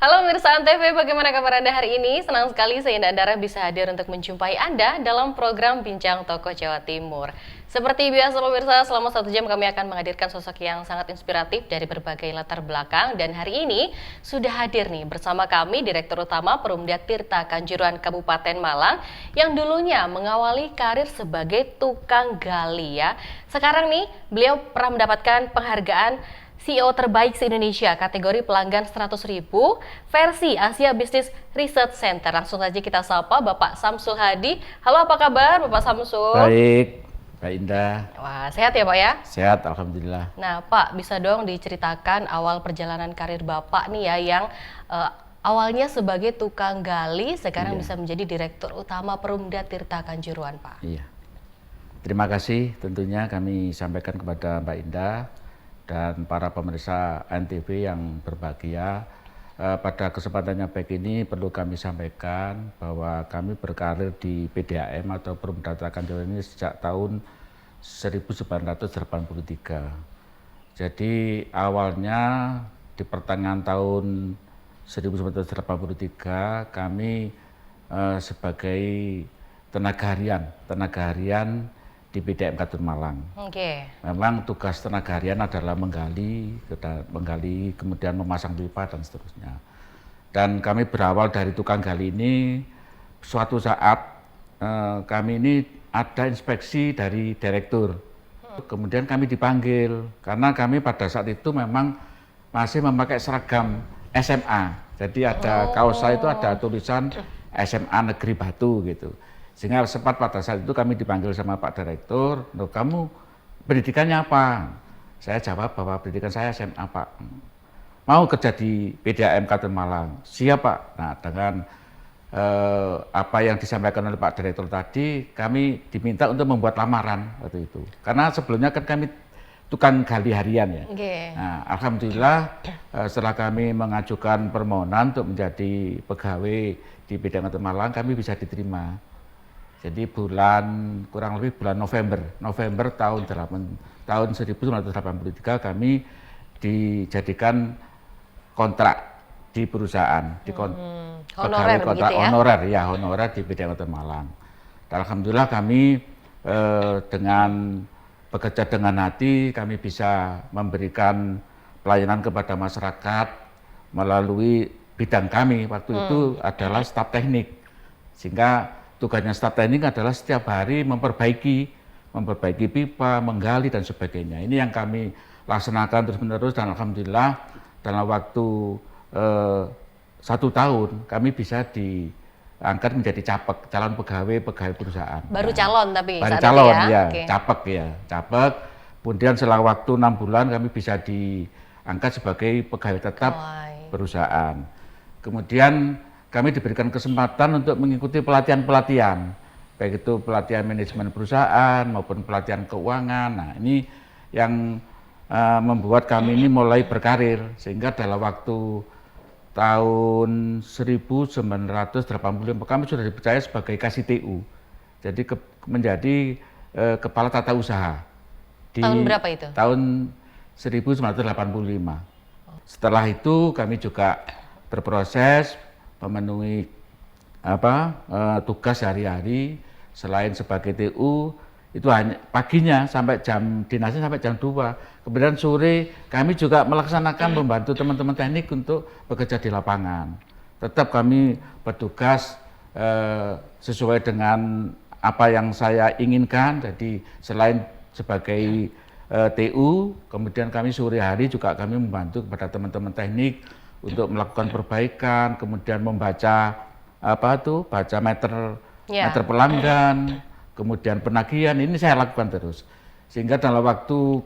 Halo pemirsa Antv, bagaimana kabar Anda hari ini? Senang sekali saya Indah Andara bisa hadir untuk menjumpai Anda dalam program Bincang Tokoh Jawa Timur. Seperti biasa pemirsa, selama 1 jam kami akan menghadirkan sosok yang sangat inspiratif dari berbagai latar belakang. Dan hari ini sudah hadir nih bersama kami Direktur Utama Perumda Tirta Kanjuruhan Kabupaten Malang yang dulunya mengawali karir sebagai tukang gali ya. Sekarang nih beliau pernah mendapatkan penghargaan CEO terbaik se-Indonesia kategori pelanggan 100.000 versi Asia Business Research Center. Langsung saja kita sapa Bapak Samsul Hadi. Halo, apa kabar Bapak Samsul? Baik, Mbak Indah. Wah, sehat ya Pak ya? Sehat, Alhamdulillah. Nah Pak, bisa dong diceritakan awal perjalanan karir Bapak nih ya yang awalnya sebagai tukang gali, sekarang bisa menjadi Direktur Utama Perumda Tirta Kanjuruhan Pak. Iya. Terima kasih tentunya kami sampaikan kepada Mbak Indah dan para pemirsa Antv yang berbahagia. Pada kesempatan yang baik ini perlu kami sampaikan bahwa kami berkarir di PDAM atau Perumda Tirta Kanjuruhan ini sejak tahun 1983. Jadi awalnya di pertengahan tahun 1983 kami sebagai tenaga harian di PDAM Kabupaten Malang. Memang tugas tenaga harian adalah menggali, kemudian memasang pipa dan seterusnya. Dan kami berawal dari tukang gali ini, suatu saat kami ini ada inspeksi dari direktur. Kemudian kami dipanggil, karena kami pada saat itu memang masih memakai seragam SMA. Jadi ada kaos saya itu ada tulisan SMA Negeri Batu gitu. Sehingga sempat pada saat itu kami dipanggil sama Pak Direktur, "Loh, kamu pendidikannya apa?" Saya jawab bahwa pendidikan saya SMA Pak. "Mau kerja di PDAM Kabupaten Malang?" "Siap Pak." Nah, dengan apa yang disampaikan oleh Pak Direktur tadi, kami diminta untuk membuat lamaran waktu itu. Karena sebelumnya kan kami tukang gali harian ya. Nah, alhamdulillah setelah kami mengajukan permohonan untuk menjadi pegawai di PDAM Kabupaten Malang, kami bisa diterima. Jadi kurang lebih bulan November tahun 1983 kami dijadikan kontrak di perusahaan, honorer kontrak begitu ya? Honorer di PDAM Kabupaten Malang. Dan alhamdulillah kami dengan bekerja dengan hati, kami bisa memberikan pelayanan kepada masyarakat melalui bidang kami waktu itu adalah staf teknik, sehingga tugasnya staf teknik adalah setiap hari memperbaiki pipa, menggali dan sebagainya. Ini yang kami laksanakan terus-menerus dan alhamdulillah dalam waktu 1 tahun kami bisa diangkat menjadi capek, calon pegawai perusahaan. Baru calon tapi baru saat calon itu ya, capek. Kemudian setelah waktu 6 bulan kami bisa diangkat sebagai pegawai tetap perusahaan. Kemudian kami diberikan kesempatan untuk mengikuti pelatihan-pelatihan, baik itu pelatihan manajemen perusahaan maupun pelatihan keuangan. Nah, ini yang membuat kami ini mulai berkarir, sehingga dalam waktu tahun 1985 kami sudah dipercaya sebagai KSTU, jadi menjadi kepala tata usaha. Tahun berapa itu? Tahun 1985. Setelah itu kami juga berproses memenuhi tugas sehari-hari. Selain sebagai TU itu hanya paginya sampai dinasnya sampai jam 2. Kemudian sore kami juga melaksanakan membantu teman-teman teknik untuk bekerja di lapangan. Tetap kami bertugas sesuai dengan apa yang saya inginkan. Jadi selain sebagai TU, kemudian kami sore hari juga kami membantu kepada teman-teman teknik untuk melakukan perbaikan, kemudian membaca baca meter pelanggan, kemudian penagihan. Ini saya lakukan terus, sehingga dalam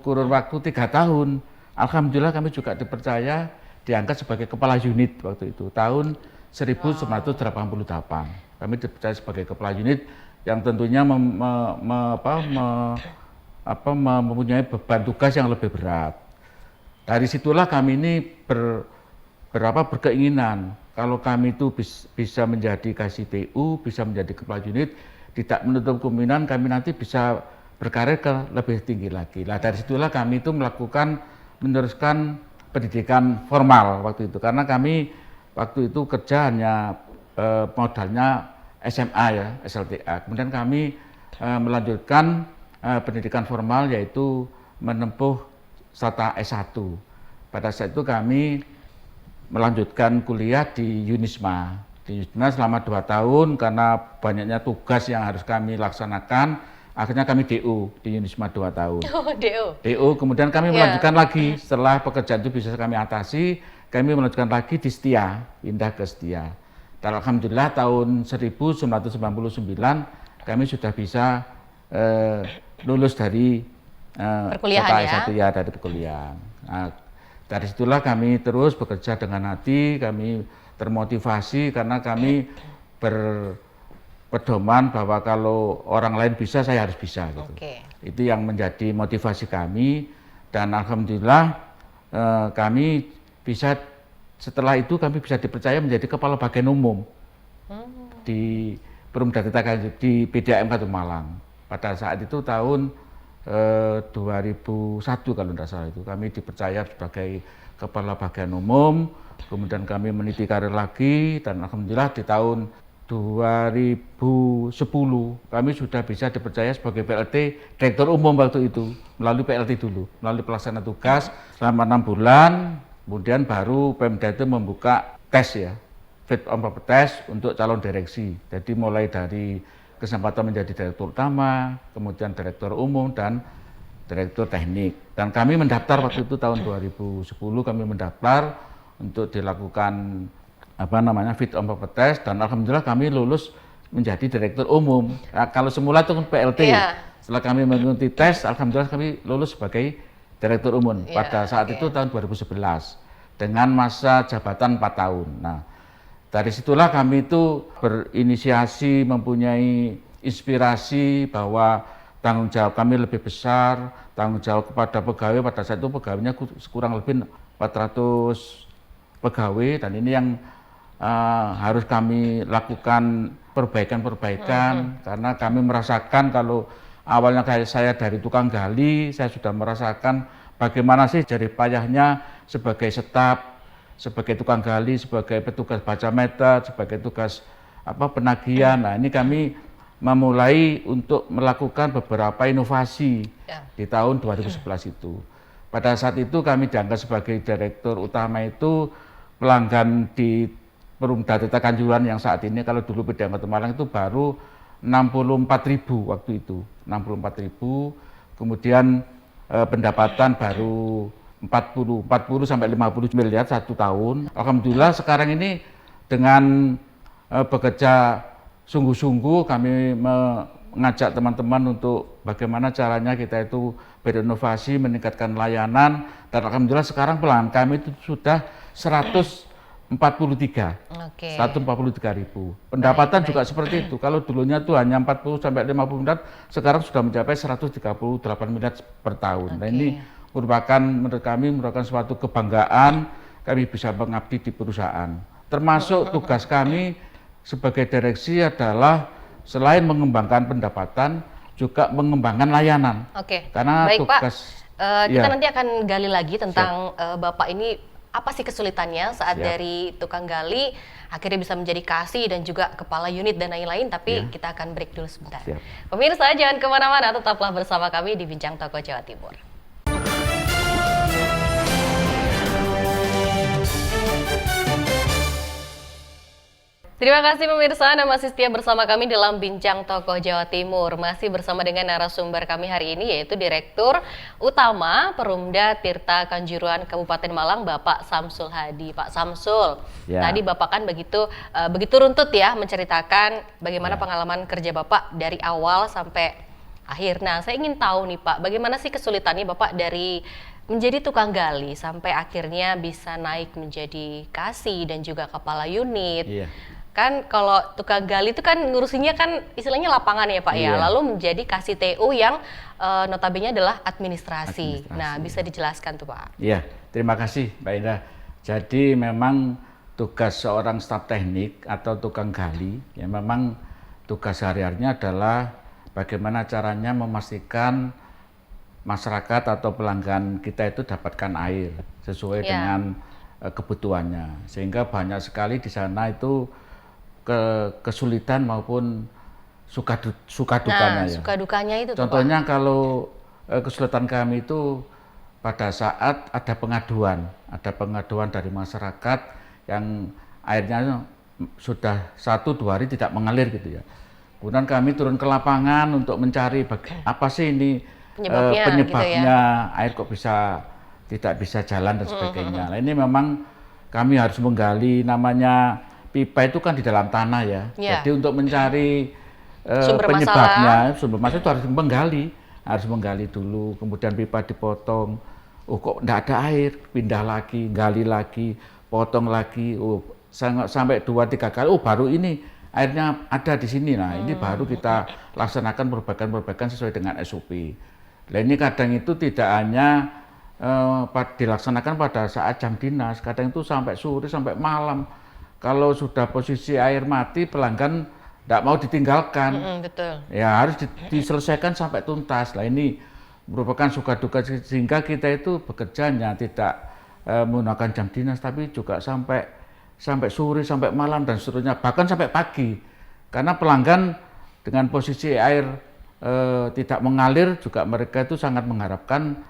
kurun waktu 3 tahun, alhamdulillah kami juga dipercaya diangkat sebagai kepala unit waktu itu tahun 1988. Kami dipercaya sebagai kepala unit yang tentunya mempunyai beban tugas yang lebih berat. Dari situlah kami ini berkeinginan kalau kami itu bisa menjadi KSTU, bisa menjadi kepala unit, tidak menutup kemungkinan kami nanti bisa berkarir ke lebih tinggi lagi. Nah, dari situlah kami itu meneruskan pendidikan formal waktu itu, karena kami waktu itu kerja hanya modalnya SMA ya, SLTA. Kemudian kami melanjutkan pendidikan formal yaitu menempuh strata S1. Pada saat itu kami melanjutkan kuliah di Unisma. Di Unisma selama 2 tahun karena banyaknya tugas yang harus kami laksanakan, akhirnya kami DO di Unisma 2 tahun. Oh, DO. DO, kemudian kami melanjutkan lagi setelah pekerjaan itu bisa kami atasi, kami melanjutkan lagi di Setia, pindah ke Setia. Dan alhamdulillah tahun 1999 kami sudah bisa lulus dari perkuliahan S1 ya, dari perkuliahan. Nah, dari situlah kami terus bekerja dengan hati, kami termotivasi karena kami berpedoman bahwa kalau orang lain bisa, saya harus bisa gitu. Itu yang menjadi motivasi kami, dan alhamdulillah kami bisa, setelah itu kami bisa dipercaya menjadi kepala bagian umum di Perumda Tirta Kanjuruhan di PDAM Kabupaten Malang. Pada saat itu tahun 2001 kalau tidak salah, itu kami dipercaya sebagai kepala bagian umum, kemudian kami meniti karir lagi, dan alhamdulillah di tahun 2010 kami sudah bisa dipercaya sebagai PLT Direktur Umum waktu itu, melalui PLT dulu, melalui pelaksana tugas selama 6 bulan. Kemudian baru Pemda itu membuka tes ya, fit on proper test untuk calon direksi. Jadi mulai dari kesempatan menjadi direktur utama, kemudian direktur umum dan direktur teknik. Dan kami mendaftar waktu itu tahun 2010 kami mendaftar untuk dilakukan fit on proper test, dan alhamdulillah kami lulus menjadi direktur umum. Nah, kalau semula itu PLT. Setelah kami mengikuti tes, alhamdulillah kami lulus sebagai direktur umum pada saat itu tahun 2011 dengan masa jabatan 4 tahun. Nah, dari situlah kami itu berinisiasi, mempunyai inspirasi bahwa tanggung jawab kami lebih besar, tanggung jawab kepada pegawai. Pada saat itu pegawainya kurang lebih 400 pegawai, dan ini yang harus kami lakukan perbaikan-perbaikan karena kami merasakan kalau awalnya saya dari tukang gali, saya sudah merasakan bagaimana sih jerih payahnya sebagai staf, sebagai tukang gali, sebagai petugas baca meter, sebagai tugas penagihan. Nah, ini kami memulai untuk melakukan beberapa inovasi di tahun 2011 itu. Pada saat itu kami diangkat sebagai direktur utama itu pelanggan di Perumda Tirta Kanjuruhan yang saat ini, kalau dulu PDAM Kabupaten Malang itu baru 64.000 waktu itu, 64.000. Kemudian pendapatan baru 40 sampai 50 miliar 1 tahun. Alhamdulillah sekarang ini dengan bekerja sungguh-sungguh kami mengajak teman-teman untuk bagaimana caranya kita itu berinovasi, meningkatkan layanan, dan alhamdulillah sekarang pelanggan kami itu sudah 143.000. Pendapatan juga seperti itu. Kalau dulunya tuh hanya 40 sampai 50 miliar, sekarang sudah mencapai 138 miliar per tahun. Nah, ini menurut kami merupakan suatu kebanggaan kami bisa mengabdi di perusahaan. Termasuk tugas kami sebagai direksi adalah selain mengembangkan pendapatan, juga mengembangkan layanan. Karena baik tugas Pak, kita nanti akan gali lagi tentang Bapak ini. Apa sih kesulitannya saat dari tukang gali akhirnya bisa menjadi kasih dan juga kepala unit dan lain-lain, tapi kita akan break dulu sebentar. Pemirsa, jangan kemana-mana, tetaplah bersama kami di Bincang Toko Jawa Timur. Terima kasih pemirsa, Anda masih setia bersama kami dalam Bincang Tokoh Jawa Timur. Masih bersama dengan narasumber kami hari ini, yaitu Direktur Utama Perumda Tirta Kanjuruhan Kabupaten Malang, Bapak Samsul Hadi. Pak Samsul, tadi Bapak kan begitu runtut ya menceritakan bagaimana pengalaman kerja Bapak dari awal sampai akhir. Nah, saya ingin tahu nih Pak, bagaimana sih kesulitannya Bapak dari menjadi tukang gali sampai akhirnya bisa naik menjadi kasih dan juga kepala unit. Kan kalau tukang gali itu kan ngurusinya kan istilahnya lapangan ya Pak ya, lalu menjadi kasih TU yang notabene adalah administrasi. Nah, bisa dijelaskan tuh Pak. Iya, terima kasih Mbak Indah. Jadi memang tugas seorang staf teknik atau tukang gali, ya memang tugas sehari-harinya adalah bagaimana caranya memastikan masyarakat atau pelanggan kita itu dapatkan air sesuai dengan kebutuhannya. Sehingga banyak sekali di sana itu kesulitan maupun suka dukanya ya. Suka dukanya itu contohnya tuh, kalau kesulitan kami itu pada saat ada pengaduan dari masyarakat yang airnya sudah 1-2 hari tidak mengalir gitu ya. Kemudian kami turun ke lapangan untuk mencari apa sih ini penyebabnya gitu ya? Air kok tidak bisa jalan dan sebagainya. Nah, ini memang kami harus menggali, namanya pipa itu kan di dalam tanah ya. Jadi untuk mencari penyebabnya, sumber masalah itu harus menggali dulu, kemudian pipa dipotong. Oh kok enggak ada air, pindah lagi, gali lagi, potong lagi. Oh sampai 2-3 kali, oh baru ini airnya ada di sini. Nah, ini baru kita laksanakan perbaikan sesuai dengan SOP. Nah, ini kadang itu tidak hanya dilaksanakan pada saat jam dinas, kadang itu sampai sore, sampai malam. Kalau sudah posisi air mati, pelanggan tidak mau ditinggalkan. Betul. Ya harus diselesaikan sampai tuntas. Nah, ini merupakan suka duka, sehingga kita itu bekerjanya tidak menggunakan jam dinas, tapi juga sampai sore, sampai malam dan seterusnya, bahkan sampai pagi. Karena pelanggan dengan posisi air tidak mengalir juga, mereka itu sangat mengharapkan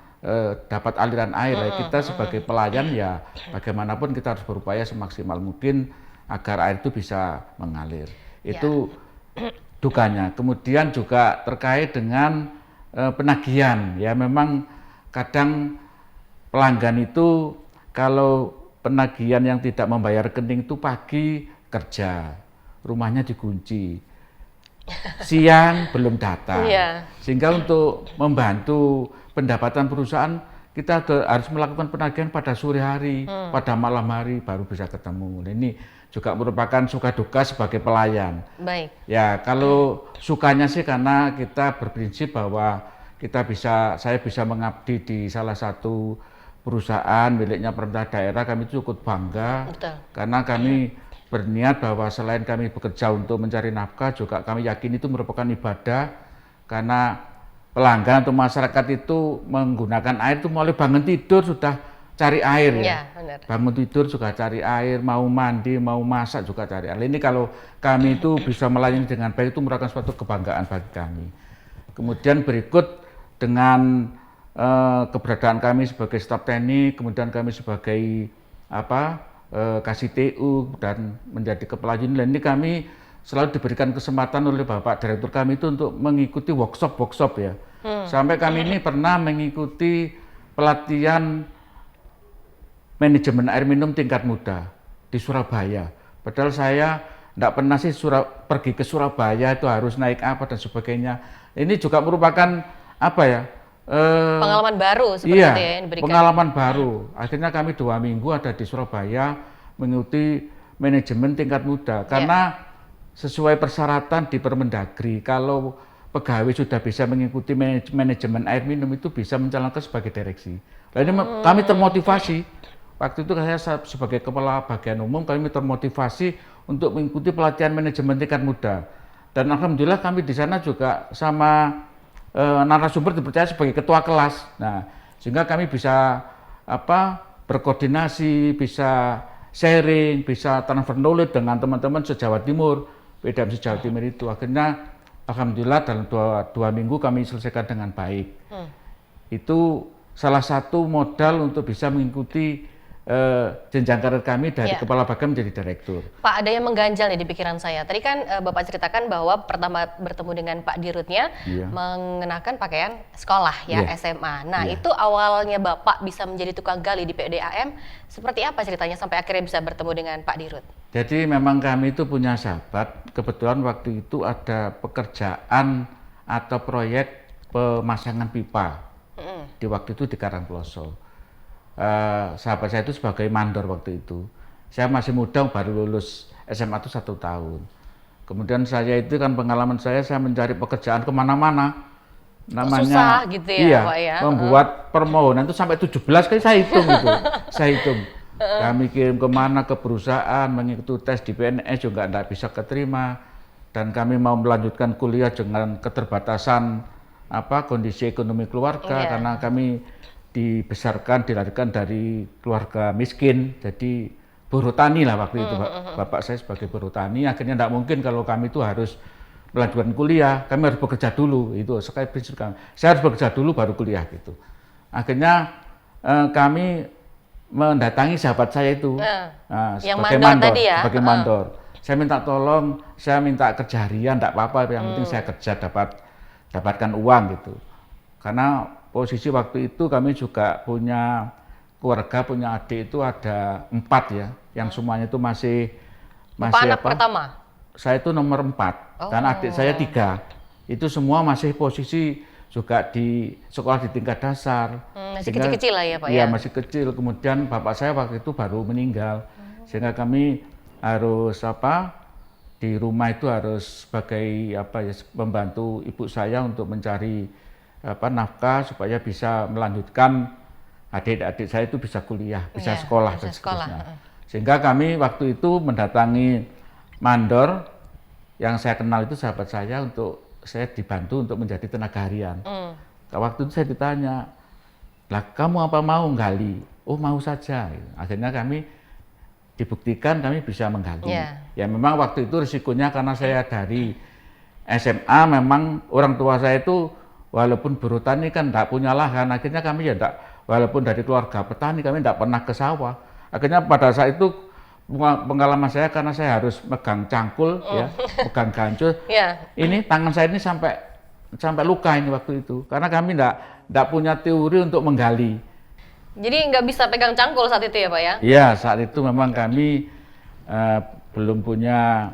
dapat aliran air. Kita sebagai pelayan ya bagaimanapun kita harus berupaya semaksimal mungkin agar air itu bisa mengalir. Itu dukanya. Kemudian juga terkait dengan penagihan. Ya memang kadang pelanggan itu kalau penagihan yang tidak membayar rekening itu pagi kerja, rumahnya dikunci, siang belum datang. Sehingga untuk membantu pendapatan perusahaan, kita harus melakukan penagihan pada sore hari, pada malam hari baru bisa ketemu. Nah, ini juga merupakan suka duka sebagai pelayan. Baik. Ya kalau sukanya sih karena kita berprinsip bahwa saya bisa mengabdi di salah satu perusahaan miliknya pemerintah daerah, kami cukup bangga. Betul. Karena kami berniat bahwa selain kami bekerja untuk mencari nafkah, juga kami yakin itu merupakan ibadah, karena pelanggan atau masyarakat itu menggunakan air itu mulai bangun tidur sudah cari air ya. Benar. Bangun tidur juga cari air, mau mandi, mau masak juga cari air. Ini kalau kami itu bisa melayani dengan baik, itu merupakan suatu kebanggaan bagi kami. Kemudian berikut dengan keberadaan kami sebagai staf teknik, kemudian kami sebagai kasih TU dan menjadi kepala unit. Ini kami selalu diberikan kesempatan oleh Bapak Direktur kami itu untuk mengikuti workshop ya. Sampai kami ini pernah mengikuti pelatihan manajemen air minum tingkat muda di Surabaya. Padahal saya tidak pernah sih pergi ke Surabaya itu harus naik apa dan sebagainya. Ini juga merupakan pengalaman baru seperti itu ya yang diberikan. Pengalaman baru. Akhirnya kami 2 minggu ada di Surabaya mengikuti manajemen tingkat muda. Karena sesuai persyaratan di Permendagri, kalau pegawai sudah bisa mengikuti manajemen air minum itu bisa mencalonkan sebagai direksi. Lalu kami termotivasi. Waktu itu saya sebagai kepala bagian umum, kami termotivasi untuk mengikuti pelatihan manajemen tingkat muda. Dan alhamdulillah kami di sana juga sama narasumber dipercaya sebagai ketua kelas. Nah, sehingga kami bisa berkoordinasi, bisa sharing, bisa transfer knowledge dengan teman-teman se-Jawa Timur, PDAM se-Jawa Timur itu. Akhirnya alhamdulillah dalam 2 minggu kami selesaikan dengan baik. Itu salah satu modal untuk bisa mengikuti jenjang karir kami dari kepala bagian menjadi direktur. Pak, ada yang mengganjal nih di pikiran saya. Tadi kan Bapak ceritakan bahwa pertama bertemu dengan Pak Dirutnya mengenakan pakaian sekolah ya, SMA. Nah, itu awalnya Bapak bisa menjadi tukang gali di PDAM, seperti apa ceritanya sampai akhirnya bisa bertemu dengan Pak Dirut? Jadi memang kami itu punya sahabat, kebetulan waktu itu ada pekerjaan atau proyek pemasangan pipa di waktu itu di Karangploso. Sahabat saya itu sebagai mandor waktu itu. Saya masih muda, baru lulus SMA itu 1 tahun. Kemudian saya itu kan pengalaman saya mencari pekerjaan kemana-mana. Namanya susah gitu ya, Pak ya. Membuat permohonan itu sampai 17 kali saya hitung gitu. Saya hitung. Kami kirim kemana, ke perusahaan, mengikuti tes di PNS juga tidak bisa keterima. Dan kami mau melanjutkan kuliah dengan keterbatasan kondisi ekonomi keluarga, karena kami dibesarkan, dilahirkan dari keluarga miskin, jadi buruh tani lah waktu itu. Bapak saya sebagai buruh tani, akhirnya tidak mungkin kalau kami itu harus melanjutkan kuliah, kami harus bekerja dulu, itu sekali prinsip kami. Saya harus bekerja dulu baru kuliah gitu. Akhirnya kami mendatangi sahabat saya itu sebagai mandor tadi ya? Sebagai mandor. Saya minta tolong, saya minta kerja harian, tidak apa-apa, yang penting saya kerja dapatkan uang gitu. Karena posisi waktu itu kami juga punya keluarga, punya adik itu ada 4 ya, yang semuanya itu masih anak pertama? Saya itu nomor 4, dan adik saya 3. Itu semua masih posisi juga di sekolah di tingkat dasar. Masih kecil-kecil lah ya Pak ya? Iya, ya? masih kecil. Kemudian bapak saya waktu itu baru meninggal. Sehingga kami harus di rumah itu harus sebagai membantu ibu saya untuk mencari nafkah supaya bisa melanjutkan adik-adik saya itu bisa kuliah, bisa sekolah dan seterusnya. Sehingga kami waktu itu mendatangi mandor yang saya kenal itu sahabat saya untuk saya dibantu untuk menjadi tenaga harian. Waktu itu saya ditanya, lah kamu apa mau gali? Oh mau saja. Akhirnya kami dibuktikan kami bisa menggali. Ya memang waktu itu risikonya karena saya dari SMA memang orang tua saya itu walaupun buruh tani kan tidak punya lahan, akhirnya kami ya tidak, walaupun dari keluarga petani kami tidak pernah ke sawah. Akhirnya pada saat itu pengalaman saya karena saya harus megang cangkul ya, megang gancul. Ini tangan saya ini sampai luka ini waktu itu karena kami tidak punya teori untuk menggali. Jadi nggak bisa pegang cangkul saat itu ya Pak ya? Iya, saat itu memang kami belum punya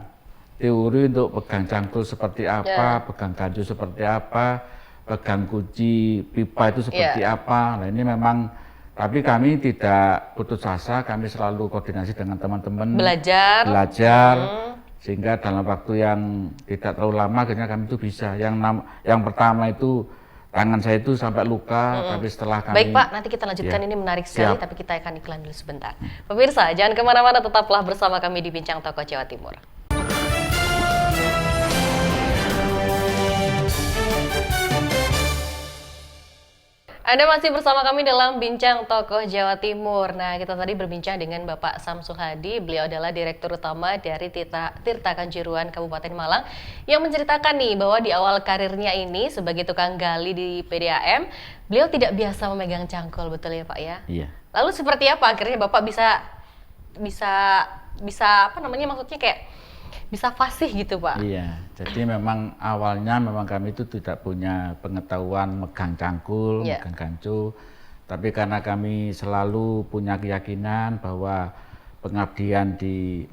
teori untuk pegang cangkul seperti apa, pegang gancul seperti apa, pegang kunci pipa itu seperti apa. Nah ini memang, tapi kami tidak putus asa, kami selalu koordinasi dengan teman-teman. Belajar. Sehingga dalam waktu yang tidak terlalu lama akhirnya kami itu bisa. Yang pertama itu tangan saya itu sampai luka, tapi setelah kami... Baik Pak, nanti kita lanjutkan, ini menarik sekali, tapi kita akan iklan dulu sebentar. Pemirsa, jangan kemana-mana, tetaplah bersama kami di Bincang Tokoh Jawa Timur. Anda masih bersama kami dalam Bincang Tokoh Jawa Timur. Nah, kita tadi berbincang dengan Bapak Samsul Hadi. Beliau adalah Direktur Utama dari Tirta Kanjuruhan Kabupaten Malang, yang menceritakan nih bahwa di awal karirnya ini sebagai tukang gali di PDAM, beliau tidak biasa memegang cangkul, betul ya Pak ya? Iya. Lalu seperti apa akhirnya Bapak bisa maksudnya kayak bisa fasih gitu Pak? Iya, jadi memang awalnya memang kami itu tidak punya pengetahuan megang cangkul, megang gancu, tapi karena kami selalu punya keyakinan bahwa pengabdian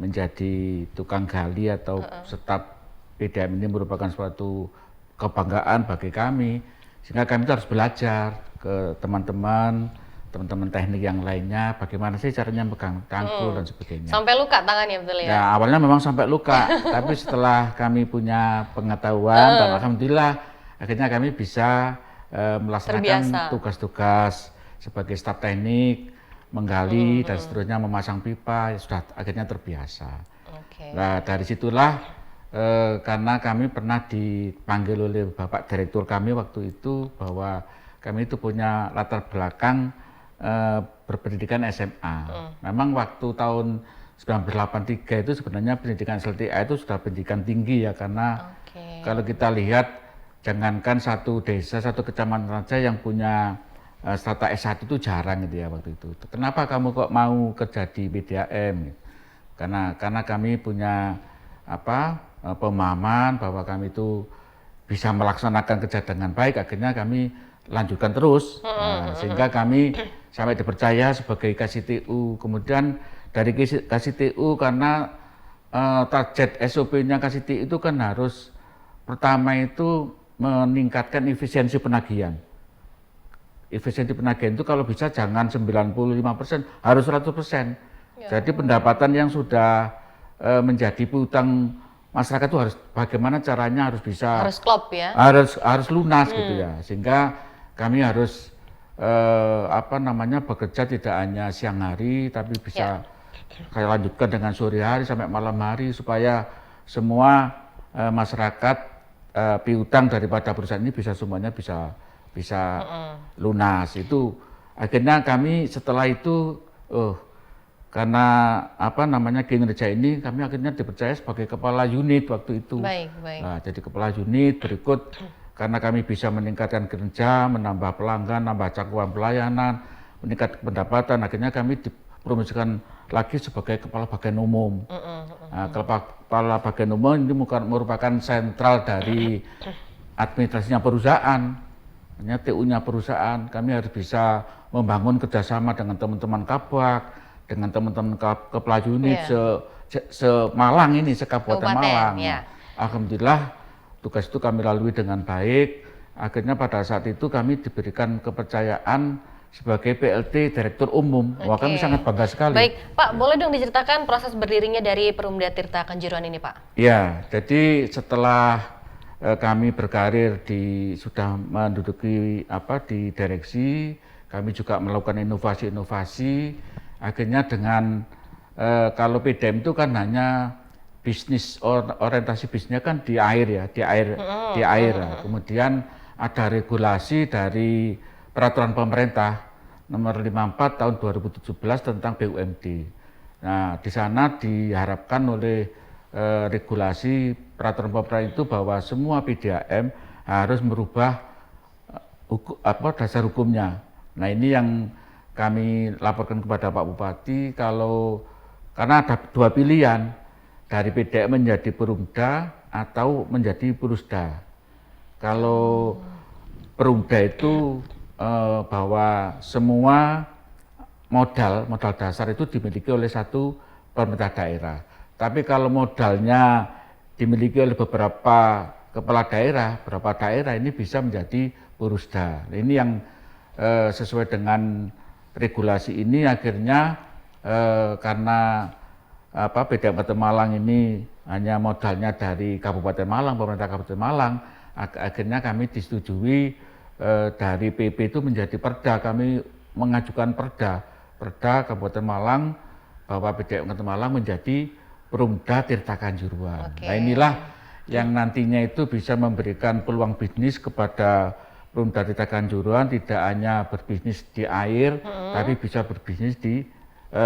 menjadi tukang gali atau staf PDAM ini merupakan suatu kebanggaan bagi kami, sehingga kami itu harus belajar ke teman-teman teknik yang lainnya, bagaimana sih caranya megang cangkul dan sebagainya. Sampai luka tangannya, betul ya? Ya, awalnya memang sampai luka, tapi setelah kami punya pengetahuan, dan alhamdulillah akhirnya kami bisa melaksanakan tugas-tugas sebagai staf teknik, menggali dan seterusnya, memasang pipa, ya sudah akhirnya terbiasa. Nah, dari situlah karena kami pernah dipanggil oleh Bapak Direktur kami waktu itu bahwa kami itu punya latar belakang berpendidikan SMA. Memang waktu tahun 1983 itu sebenarnya pendidikan SLTA itu sudah pendidikan tinggi ya, karena kalau kita lihat jangankan satu desa, satu kecamatan saja yang punya strata S1 itu jarang gitu ya waktu itu. Kenapa kamu kok mau kerja di PDAM? Karena kami punya pemahaman bahwa kami itu bisa melaksanakan kerja dengan baik, akhirnya kami lanjutkan terus, sehingga kami sampai dipercaya sebagai KCTU. Kemudian dari KCTU karena target SOP-nya KCTU itu kan harus pertama itu meningkatkan efisiensi penagihan. Efisiensi penagihan itu kalau bisa jangan 95%, harus 100%. Jadi pendapatan yang sudah menjadi piutang masyarakat itu harus bagaimana caranya harus bisa klop ya, harus lunas gitu ya, sehingga kami harus bekerja tidak hanya siang hari tapi bisa kayak lanjutkan dengan sore hari sampai malam hari supaya semua masyarakat piutang daripada perusahaan ini bisa semuanya bisa lunas. Itu akhirnya kami setelah itu, karena kinerja ini kami akhirnya dipercaya sebagai kepala unit waktu itu. Baik. Nah, jadi kepala unit berikut karena kami bisa meningkatkan kinerja, menambah pelanggan, nambah cakupan pelayanan, meningkatkan pendapatan, akhirnya kami dipromosikan lagi sebagai kepala bagian umum. Nah, kepala bagian umum ini merupakan sentral dari administrasinya perusahaan, hanya TU-nya perusahaan. Kami harus bisa membangun kerjasama dengan teman-teman Kabak, dengan teman-teman kepala unit se-Malang ini, se-Kabupaten Malang. Yeah. Alhamdulillah tugas itu kami lalui dengan baik. Akhirnya pada saat itu kami diberikan kepercayaan sebagai PLT Direktur Umum. Wah, kami sangat bangga sekali. Baik, Pak, boleh dong diceritakan proses berdirinya dari Perumda Tirta Kanjuruhan ini, Pak? Ya, jadi setelah kami berkarir sudah menduduki di direksi, kami juga melakukan inovasi-inovasi. Akhirnya dengan kalau PDM itu kan hanya bisnis, orientasi bisnisnya kan di air ya, di air. Kemudian ada regulasi dari peraturan pemerintah nomor 54 tahun 2017 tentang BUMD. Nah, di sana diharapkan oleh regulasi peraturan pemerintah itu bahwa semua PDAM harus merubah dasar hukumnya. Nah, ini yang kami laporkan kepada Pak Bupati, karena ada dua pilihan, dari PDAM menjadi Perumda atau menjadi Purusda. Kalau Perumda itu bahwa semua modal dasar itu dimiliki oleh satu pemerintah daerah. Tapi kalau modalnya dimiliki oleh beberapa kepala daerah, beberapa daerah ini bisa menjadi Purusda. Nah, ini yang sesuai dengan regulasi ini akhirnya karena PDAM Kabupaten Malang ini hanya modalnya dari Kabupaten Malang, pemerintah Kabupaten Malang, akhirnya kami disetujui dari PP itu menjadi Perda. Kami mengajukan Perda Kabupaten Malang bahwa PDAM Kabupaten Malang menjadi Perumda Tirta Kanjuruhan. Nah, inilah yang nantinya itu bisa memberikan peluang bisnis kepada Perumda Tirta Kanjuruhan, tidak hanya berbisnis di air, tapi bisa berbisnis di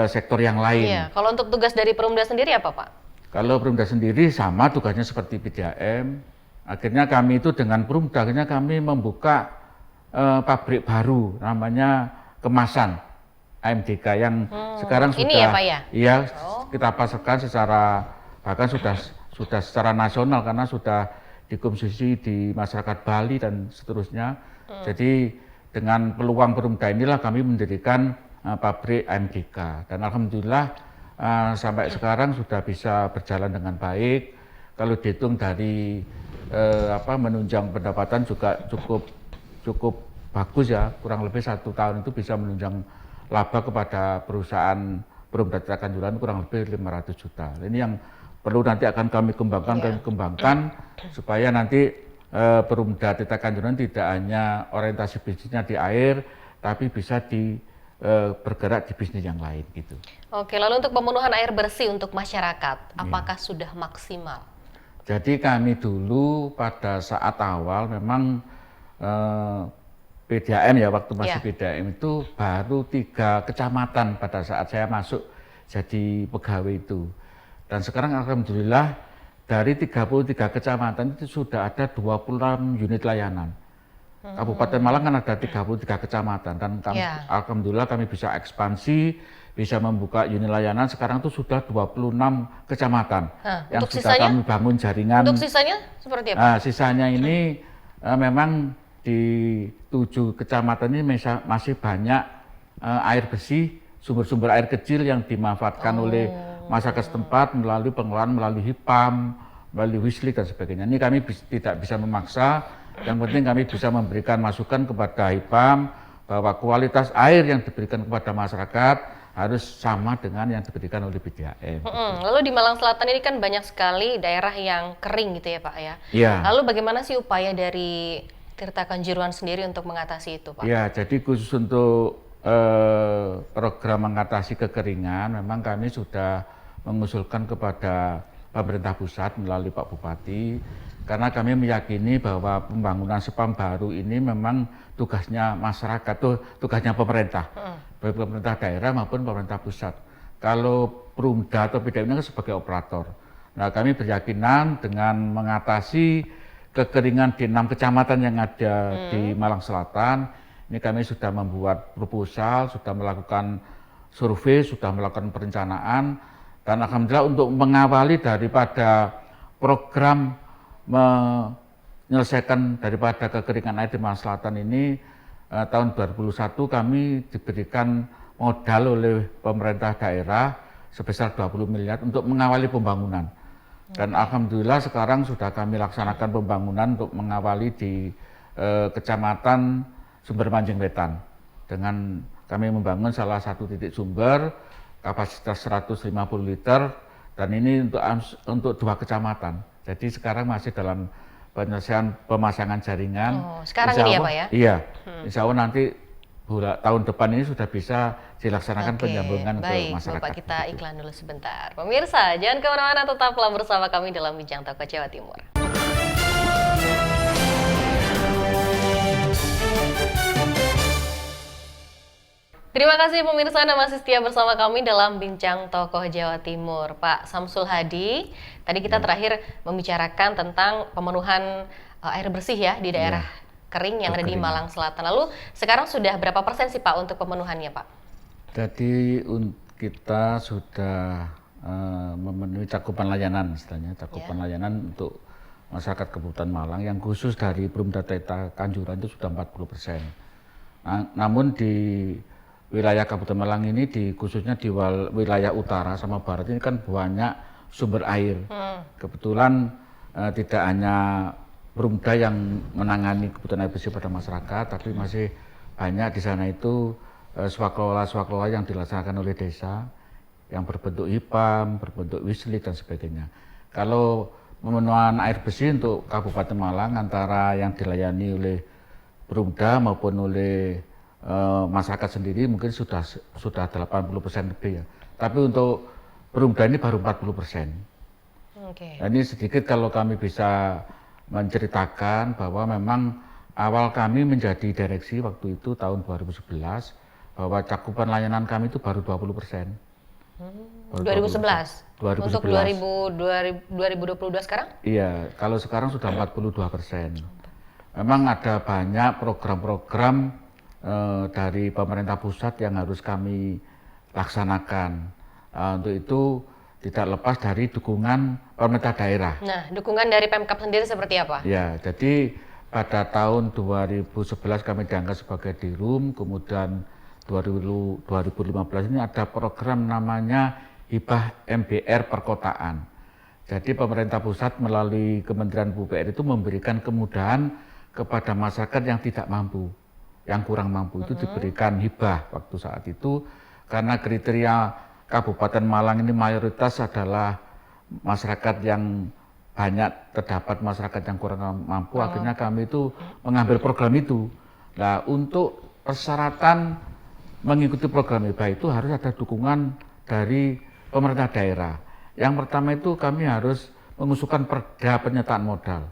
sektor yang lain. Iya. Kalau untuk tugas dari Perumda sendiri apa, Pak? Kalau Perumda sendiri sama tugasnya seperti PDAM. Akhirnya kami itu dengan Perumda, akhirnya kami membuka pabrik baru, namanya Kemasan AMDK yang sekarang sudah, ini ya, Pak, ya? Iya, kita pasarkan bahkan sudah secara nasional karena sudah dikonsumsi di masyarakat Bali dan seterusnya. Jadi dengan peluang Perumda inilah kami mendirikan pabrik AMDK, dan alhamdulillah sampai sekarang sudah bisa berjalan dengan baik. Kalau dihitung dari menunjang pendapatan juga cukup bagus ya, kurang lebih 1 tahun itu bisa menunjang laba kepada perusahaan Perumda Tirta Kanjuruhan kurang lebih 500 juta. Ini yang perlu nanti akan kami kembangkan supaya nanti Perumda Tirta Kanjuruhan tidak hanya orientasi bisnisnya di air, tapi bisa bergerak di bisnis yang lain gitu. Oke, lalu untuk pemenuhan air bersih untuk masyarakat, apakah sudah maksimal? Jadi kami dulu pada saat awal memang PDAM ya, waktu masih PDAM itu baru 3 kecamatan pada saat saya masuk jadi pegawai itu. Dan sekarang alhamdulillah dari 33 kecamatan itu sudah ada 26 unit layanan. Kabupaten Malang kan ada 33 kecamatan, dan alhamdulillah kami bisa ekspansi, bisa membuka unit layanan. Sekarang itu sudah 26 kecamatan yang sudah sisanya, kami bangun jaringan. Untuk sisanya seperti apa? Nah, sisanya ini memang di 7 kecamatan ini masih banyak air bersih, sumber-sumber air kecil yang dimanfaatkan oleh masyarakat setempat melalui pengelolaan, melalui HIPAM, melalui Wislik dan sebagainya. Ini kami tidak bisa memaksa, yang penting kami bisa memberikan masukan kepada HIPAM bahwa kualitas air yang diberikan kepada masyarakat harus sama dengan yang diberikan oleh PDAM. Lalu di Malang Selatan ini kan banyak sekali daerah yang kering gitu ya, Pak ya? Iya. Lalu bagaimana sih upaya dari Tirta Kanjuruhan sendiri untuk mengatasi itu, Pak? Ya, jadi khusus untuk program mengatasi kekeringan, memang kami sudah mengusulkan kepada pemerintah pusat melalui Pak Bupati Karena kami meyakini bahwa pembangunan spam baru ini memang tugasnya masyarakat, tugasnya pemerintah, baik pemerintah daerah maupun pemerintah pusat. Kalau Perumda atau PDAM ini sebagai operator. Nah, kami berkeyakinan dengan mengatasi kekeringan di 6 kecamatan yang ada di Malang Selatan, ini kami sudah membuat proposal, sudah melakukan survei, sudah melakukan perencanaan, dan alhamdulillah untuk mengawali daripada program menyelesaikan daripada kekeringan air di Malang Selatan ini, tahun 2021 kami diberikan modal oleh pemerintah daerah sebesar 20 miliar untuk mengawali pembangunan. Dan alhamdulillah sekarang sudah kami laksanakan pembangunan untuk mengawali di Kecamatan Sumber Manjing Wetan. Dengan kami membangun salah satu titik sumber kapasitas 150 liter, dan ini untuk 2 kecamatan. Jadi sekarang masih dalam penyelesaian pemasangan jaringan. Oh, sekarang ini ya Pak ya? Iya, insya Allah nanti tahun depan ini sudah bisa dilaksanakan penyambungan ke masyarakat. Bapak, kita iklan dulu sebentar. Pemirsa, jangan kemana-mana, tetaplah bersama kami dalam Bincang Toko Jawa Timur. Terima kasih pemirsa Anda masih setia bersama kami dalam Bincang Tokoh Jawa Timur. Pak Samsul Hadi, tadi kita terakhir membicarakan tentang pemenuhan air bersih ya di daerah kering yang ada di Malang Selatan. Lalu sekarang sudah berapa persen sih Pak untuk pemenuhannya Pak? Jadi kita sudah memenuhi cakupan layanan, istilahnya cakupan layanan untuk masyarakat Kabupaten Malang yang khusus dari Perumda Teta Kanjuran itu sudah 40%. Namun di wilayah Kabupaten Malang ini khususnya di wilayah utara sama barat ini kan banyak sumber air. Kebetulan tidak hanya Perumda yang menangani kebutuhan air bersih pada masyarakat, tapi masih banyak di sana itu swaklola yang dilaksanakan oleh desa yang berbentuk HIPAM, berbentuk wislik dan sebagainya. Kalau pemenuhan air bersih untuk Kabupaten Malang antara yang dilayani oleh Perumda maupun oleh masyarakat sendiri mungkin sudah 80% lebih ya. Tapi untuk Perumda ini baru 40%. Nah, ini sedikit kalau kami bisa menceritakan bahwa memang awal kami menjadi direksi waktu itu tahun 2011 bahwa cakupan layanan kami itu baru 20%. 2011? 2011. Untuk 2022 sekarang? Iya, kalau sekarang sudah 42%. Memang ada banyak program-program dari pemerintah pusat yang harus kami laksanakan. Untuk itu tidak lepas dari dukungan pemerintah daerah. Nah, dukungan dari Pemkab sendiri seperti apa? Ya, jadi pada tahun 2011 kami diangkat sebagai Dirum, kemudian 2015 ini ada program namanya Hibah MBR Perkotaan. Jadi pemerintah pusat melalui Kementerian PUPR itu memberikan kemudahan kepada masyarakat yang tidak mampu, yang kurang mampu itu diberikan hibah waktu saat itu, karena kriteria Kabupaten Malang ini mayoritas adalah masyarakat yang banyak terdapat masyarakat yang kurang mampu, akhirnya kami itu mengambil program itu. Nah, untuk persyaratan mengikuti program hibah itu harus ada dukungan dari pemerintah daerah. Yang pertama itu kami harus mengusulkan perda penyertaan modal.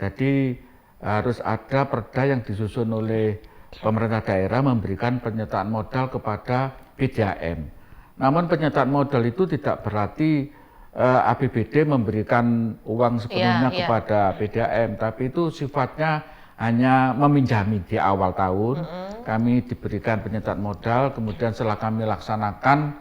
Jadi harus ada perda yang disusun oleh pemerintah daerah memberikan penyertaan modal kepada PDAM. Namun penyertaan modal itu tidak berarti APBD memberikan uang sepenuhnya kepada PDAM, tapi itu sifatnya hanya meminjami di awal tahun. Kami diberikan penyertaan modal, kemudian setelah kami laksanakan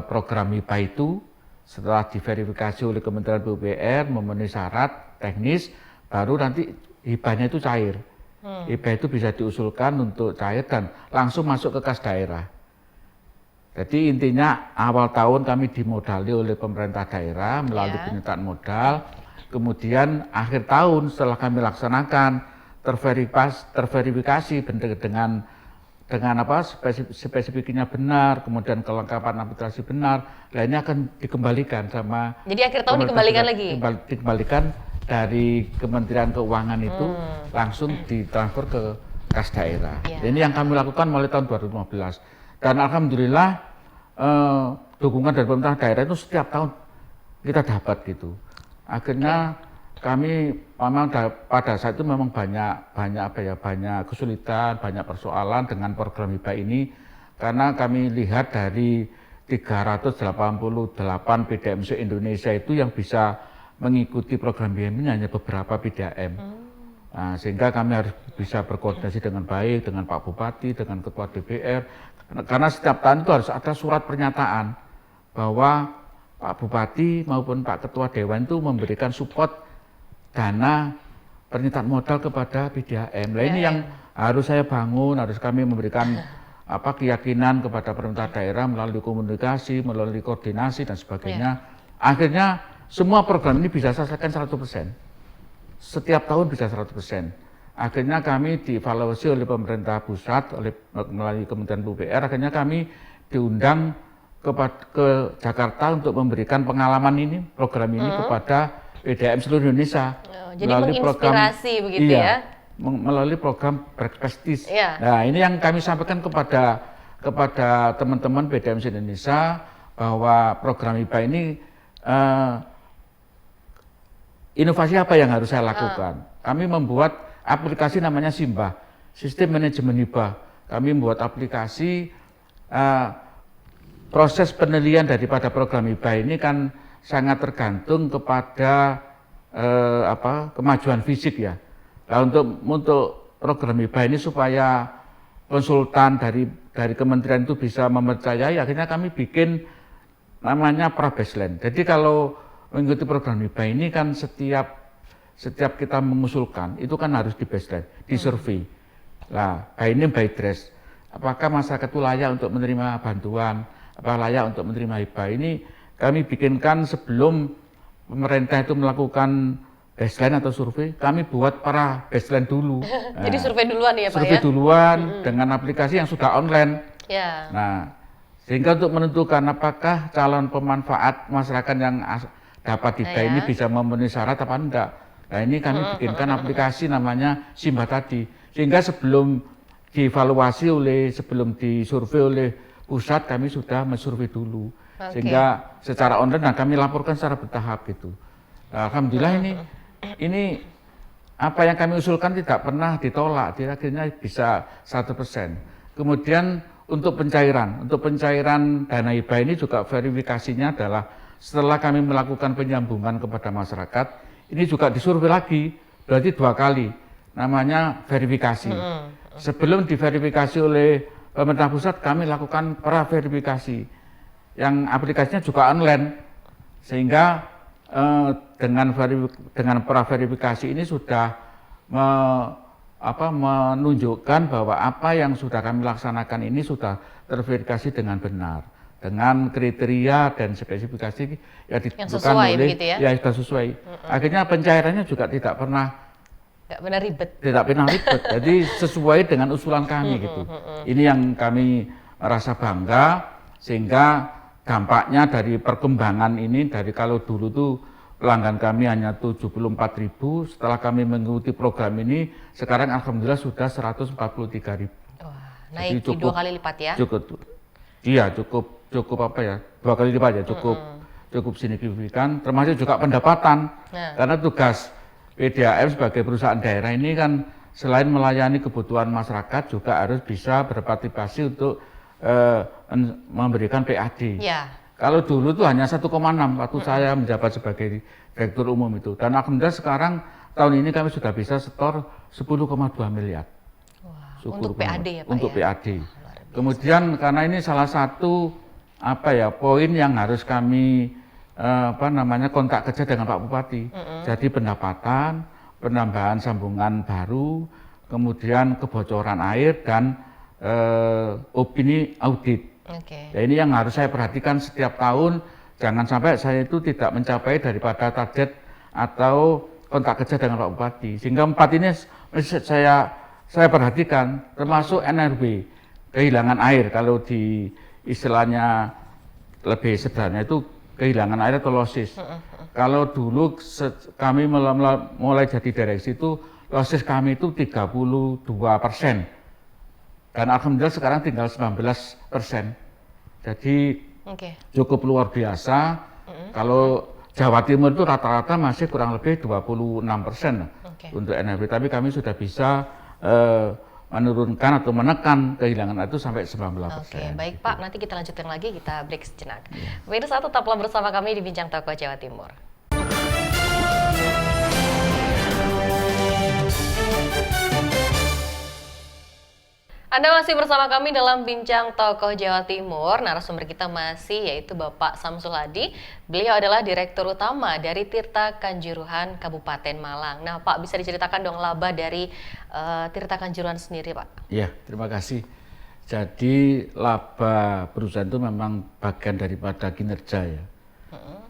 program hibah itu, setelah diverifikasi oleh Kementerian PUPR memenuhi syarat teknis, baru nanti hibahnya itu cair. Hibah itu bisa diusulkan untuk cair dan langsung masuk ke kas daerah. Jadi intinya awal tahun kami dimodali oleh pemerintah daerah melalui penyertaan modal. Kemudian akhir tahun setelah kami laksanakan terverifikasi dengan apa spesifiknya benar, kemudian kelengkapan administrasi benar, lainnya akan dikembalikan sama. Jadi akhir tahun dikembalikan lagi? Dikembalikan dari Kementerian Keuangan itu langsung ditransfer ke kas daerah. Ini yang kami lakukan mulai tahun 2015. Dan alhamdulillah dukungan dari pemerintah daerah itu setiap tahun kita dapat gitu. Akhirnya kami memang pada saat itu memang banyak kesulitan, banyak persoalan dengan program hibah ini karena kami lihat dari 388 PDAM se-Indonesia itu yang bisa mengikuti program hibah ini hanya beberapa PDAM. Nah, sehingga kami harus bisa berkoordinasi dengan baik dengan Pak Bupati, dengan Ketua DPR, karena setiap tahun itu harus ada surat pernyataan bahwa Pak Bupati maupun Pak Ketua Dewan itu memberikan support dana permintaan modal kepada PDAM. Nah, ini yang harus saya bangun, harus kami memberikan keyakinan kepada pemerintah daerah melalui komunikasi, melalui koordinasi dan sebagainya. Akhirnya semua program ini bisa selesaikan 100%. Setiap tahun bisa 100%. Akhirnya kami dievaluasi oleh pemerintah pusat, melalui Kementerian PUPR, akhirnya kami diundang ke Jakarta untuk memberikan pengalaman ini, program ini kepada PDAM seluruh Indonesia. Jadi menginspirasi program, begitu ya? Melalui program Berprestis. Nah, ini yang kami sampaikan kepada teman-teman PDAM Indonesia bahwa program hibah ini inovasi apa yang harus saya lakukan. Kami membuat aplikasi namanya Simba, Sistem Manajemen Hibah. Kami membuat aplikasi, proses penilaian daripada program hibah ini kan sangat tergantung kepada kemajuan fisik ya. Nah, untuk program hibah ini supaya konsultan dari kementerian itu bisa mempercayai, akhirnya kami bikin namanya pra-baseline. Jadi kalau mengikuti program hibah ini kan setiap kita mengusulkan itu kan harus di baseline, di survei. Lah, by name by dress. Apakah masyarakat itu layak untuk menerima bantuan, apa layak untuk menerima hibah ini? Kami bikinkan sebelum pemerintah itu melakukan baseline atau survei, kami buat para baseline dulu. Jadi survei duluan ya Pak ya? Survei duluan dengan aplikasi yang sudah online. Nah, sehingga untuk menentukan apakah calon pemanfaat masyarakat yang dapat hibah ini bisa memenuhi syarat apa enggak. Nah, ini kami bikinkan aplikasi namanya Simba tadi. Sehingga sebelum sebelum disurvei oleh pusat, kami sudah mensurvei dulu. Sehingga secara online kami laporkan secara bertahap gitu. Nah, alhamdulillah ini apa yang kami usulkan tidak pernah ditolak, akhirnya bisa 100%. Kemudian untuk pencairan dana hibah ini juga verifikasinya adalah setelah kami melakukan penyambungan kepada masyarakat, ini juga disurvei lagi, berarti 2 kali, namanya verifikasi. Sebelum diverifikasi oleh pemerintah pusat, kami lakukan pra-verifikasi yang aplikasinya juga online, sehingga dengan pra-verifikasi ini sudah menunjukkan bahwa apa yang sudah kami laksanakan ini sudah terverifikasi dengan benar, dengan kriteria dan spesifikasi yang ditentukan oleh sudah sesuai. Akhirnya pencairannya juga tidak pernah ribet. Jadi sesuai dengan usulan kami gitu. Ini yang kami merasa bangga, sehingga dampaknya dari perkembangan ini, dari kalau dulu tuh pelanggan kami hanya 74.000, setelah kami mengikuti program ini, sekarang alhamdulillah sudah 143.000. Naik cukup, 2 kali lipat ya? Cukup 2 kali lipat ya, cukup signifikan, termasuk juga pendapatan. Karena tugas PDAM sebagai perusahaan daerah ini kan selain melayani kebutuhan masyarakat, juga harus bisa berpartisipasi untuk memberikan PAD. Kalau dulu tuh hanya 1,6 waktu saya menjabat sebagai direktur umum itu. Dan alhamdulillah sekarang tahun ini kami sudah bisa setor 10,2 miliar. Untuk PAD ya Pak? Untuk PAD. Kemudian karena ini salah satu poin yang harus kami kontak kerja dengan Pak Bupati. Jadi pendapatan, penambahan sambungan baru, kemudian kebocoran air dan opini audit. Ya, ini yang harus saya perhatikan setiap tahun, jangan sampai saya itu tidak mencapai daripada target atau kontak kerja dengan Pak Bupati. Sehingga 4 ini saya perhatikan, termasuk NRW, kehilangan air. Kalau di istilahnya lebih sederhana itu kehilangan air atau losis. Kalau dulu kami mulai jadi direksi itu, losis kami itu 32%. Dan alhamdulillah sekarang tinggal 19%. Jadi cukup luar biasa. Kalau Jawa Timur itu rata-rata masih kurang lebih 26% untuk NFP, tapi kami sudah bisa menurunkan atau menekan kehilangan itu sampai 19%. Oke, baik Pak, nanti kita lanjutin lagi, kita break sejenak. Pemirsa, tetaplah bersama kami di Bincang Tokoh Jawa Timur. Anda masih bersama kami dalam Bincang Tokoh Jawa Timur. Narasumber kita masih yaitu Bapak Samsul Hadi. Beliau adalah Direktur Utama dari Tirta Kanjuruhan Kabupaten Malang. Nah Pak, bisa diceritakan dong laba dari Tirta Kanjuruhan sendiri Pak? Iya, terima kasih. Jadi laba perusahaan itu memang bagian daripada kinerja ya.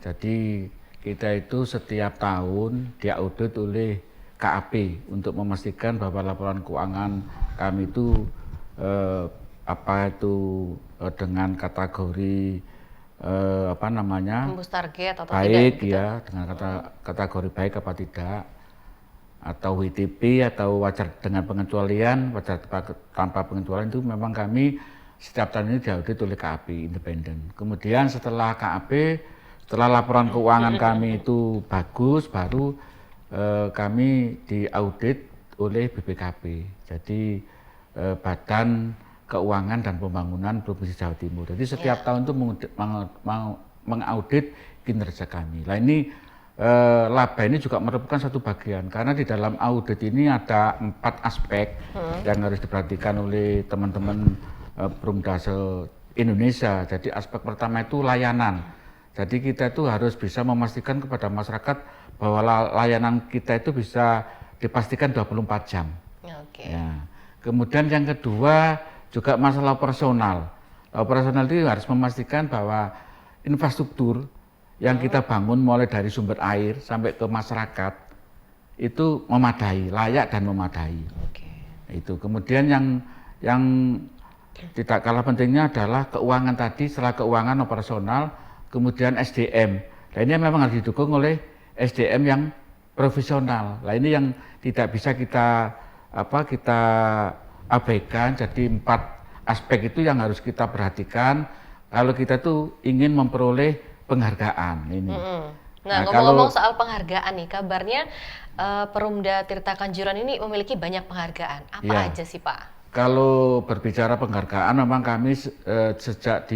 Jadi kita itu setiap tahun diaudit oleh KAP untuk memastikan bahwa laporan keuangan kami itu dengan kategori tembus target atau baik tidak, ya gitu? Dengan kategori baik apa tidak, atau WTP atau wajar dengan pengecualian, wajar tanpa pengecualian, itu memang kami setiap tahun ini diaudit oleh KAP independen. Kemudian setelah laporan keuangan kami itu bagus, baru kami diaudit oleh BPKP. Jadi Badan Keuangan dan Pembangunan Provinsi Jawa Timur. Jadi setiap tahun itu mengaudit kinerja kami. Nah ini laba ini juga merupakan satu bagian, karena di dalam audit ini ada 4 aspek yang harus diperhatikan oleh teman-teman Perumda Indonesia. Jadi aspek pertama itu layanan. Jadi kita itu harus bisa memastikan kepada masyarakat bahwa layanan kita itu bisa dipastikan 24 jam. Ya. Kemudian yang kedua juga masalah operasional. Operasional itu harus memastikan bahwa infrastruktur yang kita bangun mulai dari sumber air sampai ke masyarakat itu memadai, layak dan memadai. Itu. Kemudian yang tidak kalah pentingnya adalah keuangan tadi. Setelah keuangan operasional, kemudian SDM. Nah ini memang harus didukung oleh SDM yang profesional. Nah ini yang tidak bisa kita abaikan. Jadi 4 aspek itu yang harus kita perhatikan kalau kita tuh ingin memperoleh penghargaan ini. Nah ngomong-ngomong soal penghargaan nih, kabarnya Perumda Tirta Kanjuruhan ini memiliki banyak penghargaan. Apa aja sih Pak? Kalau berbicara penghargaan, memang kami sejak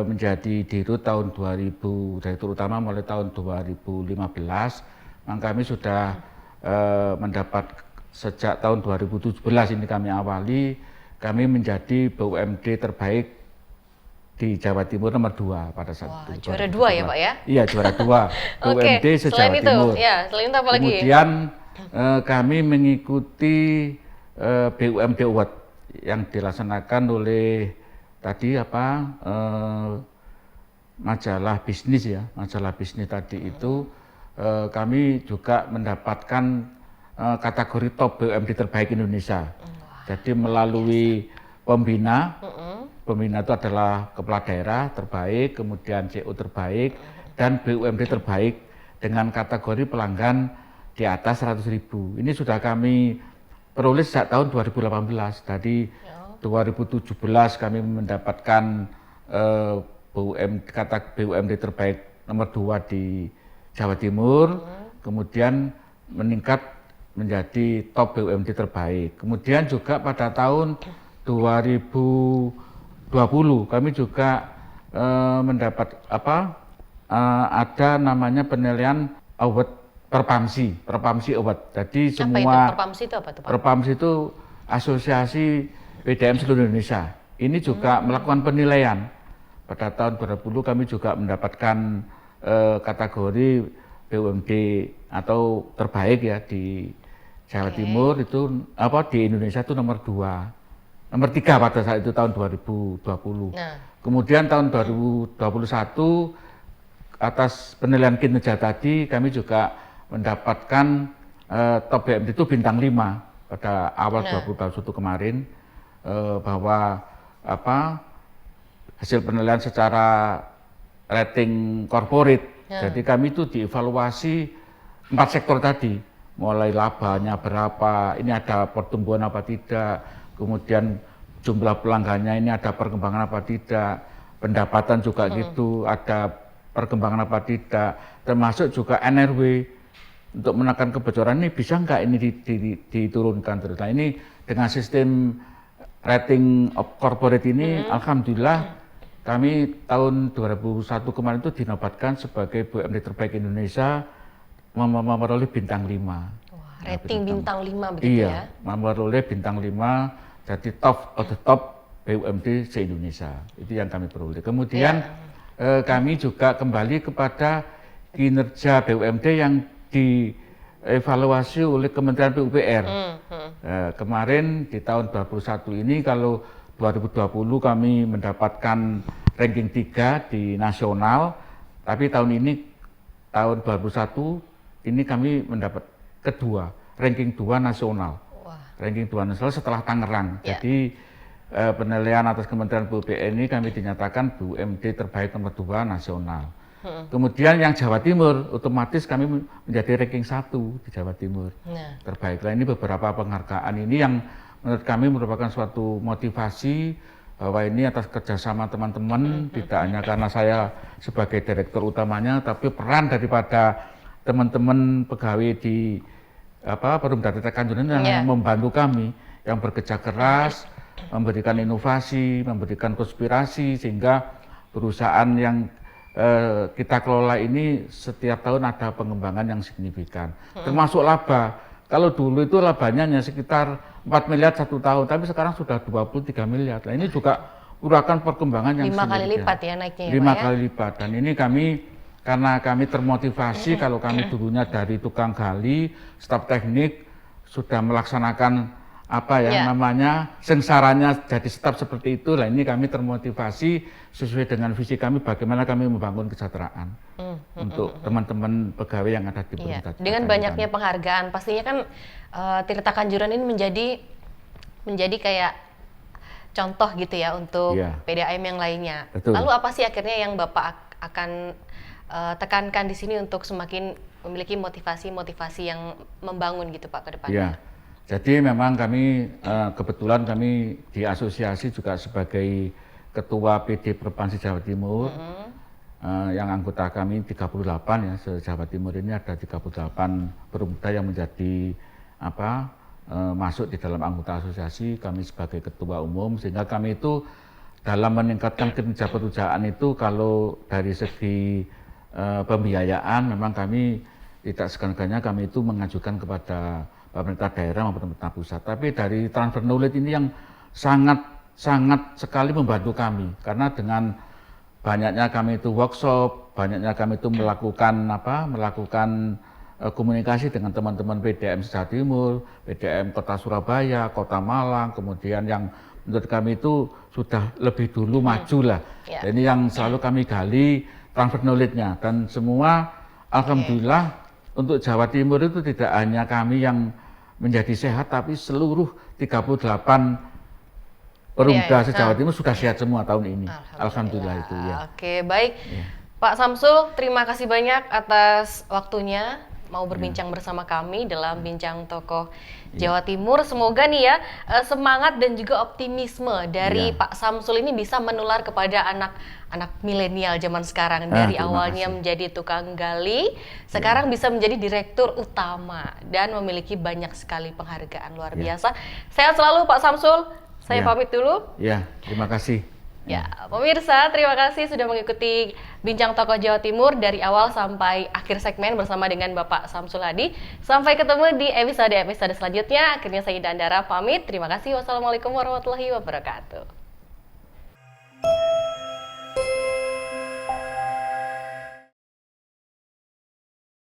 menjadi Dirut tahun 2000, Direktur Utama mulai tahun 2015, memang kami sudah mendapat. Sejak tahun 2017 ini kami awali, kami menjadi BUMD terbaik di Jawa Timur nomor 2 pada saat itu. Juara 2 ya Pak ya? Iya, juara 2 BUMD se-Jawa Timur. Selain itu apa lagi? Kemudian kami mengikuti BUMD Award yang dilaksanakan oleh majalah bisnis ya, majalah bisnis tadi itu kami juga mendapatkan kategori top BUMD terbaik Indonesia. Jadi melalui pembina itu adalah kepala daerah terbaik, kemudian CO terbaik, dan BUMD terbaik dengan kategori pelanggan di atas 100.000. Ini sudah kami peroleh sejak tahun 2018. Jadi 2017 kami mendapatkan BUMD terbaik nomor 2 di Jawa Timur, kemudian meningkat menjadi top BUMD terbaik. Kemudian juga pada tahun 2020 kami juga mendapat ada namanya penilaian award Perpamsi Award. Jadi semua Perpamsi itu apa tuh Pak? Perpamsi itu Asosiasi PDM seluruh Indonesia. Ini juga melakukan penilaian. Pada tahun 2020 kami juga mendapatkan kategori BUMD atau terbaik ya di Jawa Timur itu di Indonesia itu nomor 2, nomor 3 pada saat itu tahun 2020. Kemudian tahun 2021 atas penilaian kinerja tadi kami juga mendapatkan top BUMD itu bintang 5 pada awal 2021 kemarin, bahwa hasil penilaian secara rating corporate. Jadi kami itu dievaluasi 4 sektor tadi. Mulai labanya berapa, ini ada pertumbuhan apa tidak, kemudian jumlah pelanggannya ini ada perkembangan apa tidak, pendapatan juga gitu, ada perkembangan apa tidak, termasuk juga NRW untuk menekan kebocoran ini bisa nggak ini diturunkan terus. Nah ini dengan sistem rating of corporate ini, alhamdulillah kami tahun 2001 kemarin itu dinobatkan sebagai BUMD terbaik Indonesia, memperoleh bintang 5. Wah, rating bintang 5 begitu ya? Iya, memperoleh bintang 5, jadi top of the top BUMD se-Indonesia. Itu yang kami peroleh. Kemudian kami juga kembali kepada kinerja BUMD yang dievaluasi oleh Kementerian PUPR. Kemarin di tahun 2021 ini, kalau 2020 kami mendapatkan ranking 3 di nasional, tapi tahun ini, tahun 2021 ini kami mendapat kedua, ranking 2 nasional. Wah. Ranking 2 nasional setelah Tangerang. Jadi penilaian atas Kementerian PUPR ini kami dinyatakan BUMD terbaik nomor 2 nasional. Kemudian yang Jawa Timur, otomatis kami menjadi ranking 1 di Jawa Timur. Terbaik. Nah, ini beberapa penghargaan ini yang menurut kami merupakan suatu motivasi bahwa ini atas kerjasama teman-teman, tidak hanya karena saya sebagai direktur utamanya, tapi peran daripada teman-teman pegawai di Perumda Tirta Kanjuran yang membantu kami, yang bekerja keras, memberikan inovasi, memberikan konspirasi, sehingga perusahaan yang kita kelola ini setiap tahun ada pengembangan yang signifikan. Termasuk laba. Kalau dulu itu labanya hanya sekitar 4 miliar 1 tahun, tapi sekarang sudah 23 miliar. Nah, ini juga merupakan perkembangan yang 5 kali lipat ya naiknya ya, 5 kali lipat. Dan ini kami, karena kami termotivasi, kalau kami dulunya dari tukang gali, staf teknik, sudah melaksanakan namanya sengsaranya jadi staf seperti itu. Lah ini kami termotivasi sesuai dengan visi kami, bagaimana kami membangun kesejahteraan untuk teman-teman pegawai yang ada di Perumda. Dengan banyaknya penghargaan, pastinya kan Tirta Kanjuran ini menjadi kayak contoh gitu ya untuk PDAM yang lainnya. Betul. Lalu apa sih akhirnya yang Bapak akan tekankan di sini untuk semakin memiliki motivasi yang membangun gitu Pak ke depannya? Jadi memang kami kebetulan kami di asosiasi juga sebagai Ketua PD Perpansi Jawa Timur, yang anggota kami 38 ya, se-Jawa Timur ini ada 38 pemuda yang menjadi masuk di dalam anggota asosiasi, kami sebagai Ketua Umum, sehingga kami itu dalam meningkatkan kinerja perusahaan itu, kalau dari segi pembiayaan memang kami tidak segan-segannya kami itu mengajukan kepada pemerintah daerah maupun pemerintah pusat. Tapi dari transfer knowledge ini yang sangat sekali membantu kami, karena dengan banyaknya kami itu workshop, banyaknya kami itu melakukan komunikasi dengan teman-teman PDAM Jawa Timur, PDAM Kota Surabaya, Kota Malang, kemudian yang menurut kami itu sudah lebih dulu maju lah. Ini yang selalu kami gali transfer knowledge-nya, dan semua alhamdulillah untuk Jawa Timur itu tidak hanya kami yang menjadi sehat, tapi seluruh 38 Perumda se-Jawa Timur sudah sehat semua tahun ini. Alhamdulillah itu ya. Oke, baik. Pak Samsul, terima kasih banyak atas waktunya mau berbincang bersama kami dalam Bincang Tokoh Jawa Timur. Semoga nih ya semangat dan juga optimisme dari Pak Samsul ini bisa menular kepada anak milenial zaman sekarang. Dari awalnya menjadi tukang gali, sekarang bisa menjadi direktur utama dan memiliki banyak sekali penghargaan luar biasa. Sehat selalu Pak Samsul. Saya pamit dulu. Ya, terima kasih. Ya, pemirsa, terima kasih sudah mengikuti Bincang Tokoh Jawa Timur dari awal sampai akhir segmen bersama dengan Bapak Samsul Hadi. Sampai ketemu di episode selanjutnya. Akhirnya saya Ida Andara pamit. Terima kasih. Wassalamualaikum warahmatullahi wabarakatuh.